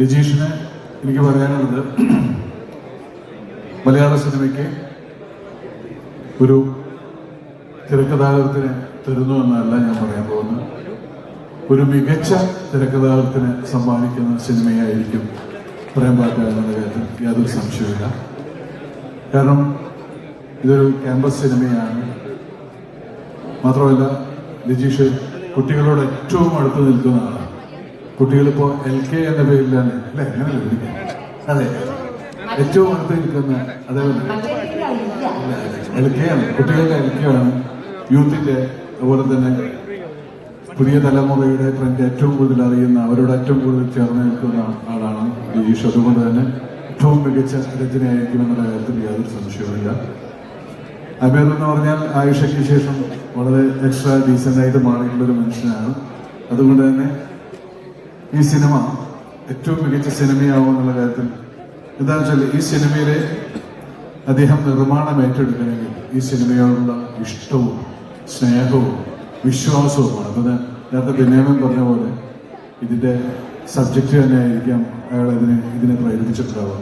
ലിജീഷിന് എനിക്ക് പറയാനുള്ളത്, മലയാള സിനിമയ്ക്ക് ഒരു തിരക്കഥാകൃത്തിനെ തരുന്നു എന്നല്ല ഞാൻ പറയാൻ പോകുന്നത്. ഒരു മികച്ച തിരക്കഥാകൃത്തിനെ സമ്മാനിക്കുന്ന സിനിമയായിരിക്കും പ്രേംപാറ്റ എന്ന കാര്യത്തിൽ യാതൊരു സംശയമില്ല. കാരണം ഇതൊരു ക്യാമ്പസ് സിനിമയാണ്. മാത്രമല്ല ലിജീഷ് കുട്ടികളോട് ഏറ്റവും അടുത്ത് നിൽക്കുന്ന ആളാണ്. കുട്ടികളിപ്പോൾ LK എന്ന പേരിലാണ് അല്ലേ, അങ്ങനെയല്ല വിളിക്കാൻ. അതെ, ഏറ്റവും അടുത്ത് നിൽക്കുന്ന അതേപോലെ LK ആണ്, കുട്ടികളുടെ LK ആണ്, യൂത്തിൻ്റെ. അതുപോലെ തന്നെ പുതിയ തലമുറയുടെ ട്രെൻഡ് ഏറ്റവും കൂടുതൽ അറിയുന്ന, അവരോട് ഏറ്റവും കൂടുതൽ ചേർന്ന് നിൽക്കുന്ന ആളാണ് ലിജീഷ്. അതുകൊണ്ട് തന്നെ ഏറ്റവും മികച്ച രചനയായിരിക്കുമെന്നുള്ള കാര്യത്തിൽ യാതൊരു സംശയവുമില്ല. അമീർ എന്ന് പറഞ്ഞാൽ ആയിഷയ്ക്ക് ശേഷം വളരെ എക്സ്ട്രാ ഡീസൻ്റായിട്ട് മാറിയിട്ടുള്ളൊരു മനുഷ്യനാണ്. അതുകൊണ്ട് തന്നെ ഈ സിനിമ ഏറ്റവും മികച്ച സിനിമയാവും എന്നുള്ള കാര്യത്തിൽ എന്താണെന്ന് വെച്ചാൽ, ഈ സിനിമയിലെ അദ്ദേഹം നിർമ്മാണം ഏറ്റെടുക്കണമെങ്കിൽ ഈ സിനിമയോടുള്ള ഇഷ്ടവും സ്നേഹവും വിശ്വാസവുമാണ്. അപ്പോൾ നേരത്തെ ബെന്യാമിൻ പറഞ്ഞ പോലെ ഇതിൻ്റെ സബ്ജക്റ്റ് തന്നെ ആയിരിക്കാം അയാൾ ഇതിനെ പ്രേരിപ്പിച്ചിട്ടുണ്ടാവുക.